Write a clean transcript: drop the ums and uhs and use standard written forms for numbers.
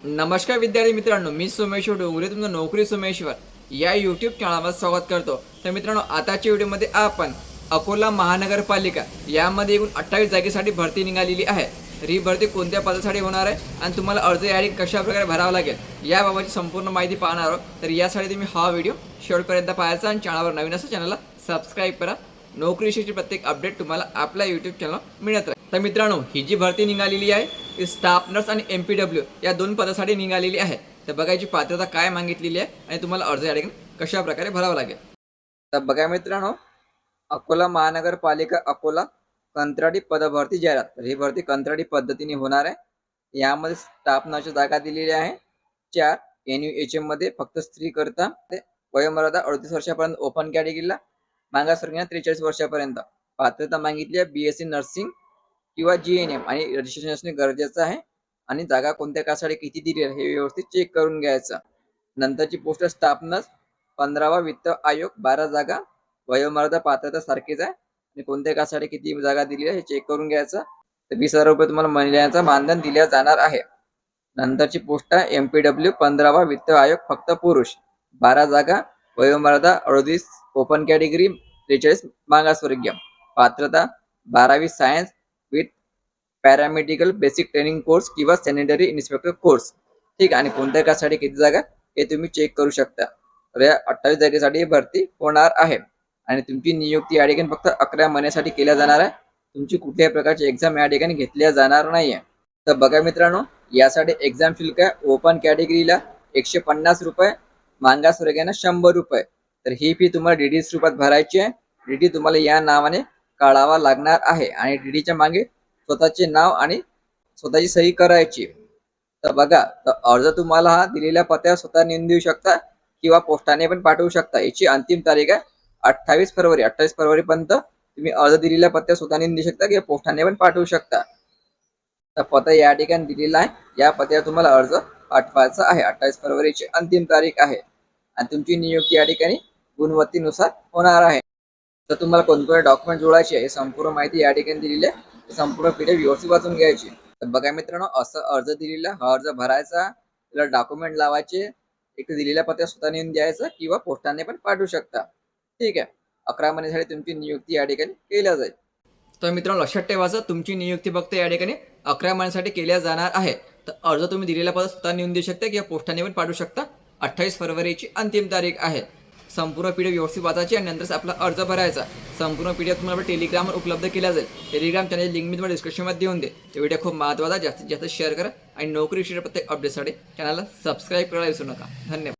नमस्कार विद्यार्थी मित्रांनो, मी सोमेश्वर डोंगरे तुमचं नोकरी सोमेश्वर या यूट्यूब चॅनलवर स्वागत करतो। तर मित्रांनो, आताच्या व्हिडिओमध्ये आपण अकोला महानगरपालिका यामध्ये एकूण 28 जागेसाठी भरती निघालेली आहे। तर ही भरती कोणत्या पदासाठी होणार आहे आणि तुम्हाला अर्ज यादी कशा प्रकारे भरावा लागेल याबाबतची संपूर्ण माहिती पाहणार आहोत। तर यासाठी तुम्ही हा व्हिडिओ शेवटपर्यंत पाहायचा आणि चॅनलवर नवीन असेल चॅनलला सबस्क्राईब करा। नोकरीविषयीची प्रत्येक अपडेट तुम्हाला आपल्या यूट्यूब चॅनल मिळत राहील। तर मित्रांनो, ही जी भरती निघालेली आहे ती स्टाफ नर्स आणि MPW या दोन पदासाठी निघालेली आहे। तर बघायची पात्रता काय मागितलेली आहे आणि तुम्हाला अर्ज या ठिकाणी कशा प्रकारे भरावा लागेल। तर बघा मित्रांनो, अकोला महानगरपालिका अकोला कंत्राटी पदभरती जाहिरात। तर ही भरती कंत्राटी पद्धतीने होणार आहे। यामध्ये स्टाफ नर्सच्या जागा दिलेल्या आहे 4 NUHM मध्ये, फक्त स्त्री करता वयोमर्यादा 38 वर्षापर्यंत ओपन कॅटेगरीला, मागासवर्गीय 43 वर्षापर्यंत। पात्रता मागितली आहे BSc नर्सिंग किंवा GNM आणि रजिस्ट्रेशन असणे गरजेचं आहे। आणि जागा कोणत्या कासाठी किती दिली आहे हे व्यवस्थित चेक करून घ्यायचं। नंतरची पोस्ट स्टाफ नर्स 15वा वित्त आयोग 12 जागा, वयोमर्यादा पात्रता सारखीच आहे आणि कोणत्या कासाठी किती जागा दिली आहे हे चेक करून घ्यायचं। तर 20,000 रुपये तुम्हाला महिन्याचा मानधन दिल्या जाणार आहे। नंतरची पोस्ट आहे MPW 15वा वित्त आयोग, फक्त पुरुष, 12 जागा, वयोमर्यादा 38 ओपन कॅटेगरी, 43 मागासवर्गीय। पात्रता 12वी science with paramedical basic training course किंवा सॅनिटरी इन्स्पेक्टर कोर्स। ठीक आहे, आणि कोणत्या कासाठी किती जागा हे तुम्ही चेक करू शकता। तर या 28 जागेसाठी भरती होणार आहे आणि तुमची नियुक्ती या ठिकाणी फक्त 11 महिन्यासाठी केल्या जाणार आहे। तुमची कुठल्याही प्रकारची एक्झाम या ठिकाणी घेतल्या जाणार नाहीये। तर बघा मित्रांनो, यासाठी एक्झाम शुल्क आहे ओपन कॅटेगरीला 150 रुपये, मागासवर्गीयांना 100 रुपये। तर ही फी तुम्हाला डीडी स्वरूपात भरायची आहे। डीडी तुम्हाला या नावाने काढावा लागणार आहे आणि डीडीच्या मागे स्वतःचे नाव आणि स्वतःची सही करायची। तर बघा, तर अर्ज तुम्हाला हा दिलेल्या पत्त्यावर स्वतः नेऊन देऊ शकता किंवा पोस्टाने पण पाठवू शकता। याची अंतिम तारीख आहे 28 फरवरी। 28 फरवरी पर्यंत तुम्ही अर्ज दिलेल्या पत्त्यावर स्वतः नेऊन देऊ शकता किंवा पोस्टाने पण पाठवू शकता। तर पत्ता या ठिकाणी दिलेला आहे, या पत्त्यावर तुम्हाला अर्ज पाठवायचा आहे। 28 फरवरीची अंतिम तारीख आहे आणि तुमची नियुक्ती या ठिकाणी गुणवत्तेनुसार होणार आहे। तर तुम्हाला कोणकोणते डॉक्युमेंट जोडायचे आहे संपूर्ण माहिती या ठिकाणी दिलेली आहे। संपूर्ण PDF व्यवस्थित वाचून घ्यायची। तर बघा मित्रांनो, असं अर्ज दिलेला, हा अर्ज भरायचा, त्याला डॉक्युमेंट लावायचे, एक दिलेल्या पत्त्यावर स्वतः नेऊन द्यायचं किंवा पोस्टाने पण पाठवू शकता। ठीक आहे, 11 महिन्यासाठी तुमची नियुक्ती या ठिकाणी केल्या जाईल। तर मित्रांनो, लक्षात ठेवायचं, तुमची नियुक्ती फक्त या ठिकाणी 11 महिन्यासाठी केल्या जाणार आहे। तर अर्ज तुम्ही दिलेल्या पत्त्यावर स्वतः नेऊन देऊ शकता किंवा पोस्टाने पण पाठवू शकता। 28 फरवरीची अंतिम तारीख आहे। संपूर्ण PDF व्यवस्थित वाचायची आणि नंतर आपला अर्ज भरायचा। संपूर्ण PDF तुम्हाला टेलिग्रामवर उपलब्ध केला जाईल। टेलिग्राम चॅनल लिंक मी तुम्हाला डिस्क्रिप्शनमध्ये देऊन दे। ते व्हिडिओ खूप महत्त्वाचा, जास्तीत जास्त शेअर करा आणि नोकरी प्रत्येक अपडेटसाठी चॅनलला सबस्क्राईब करायला विसरू नका। धन्यवाद।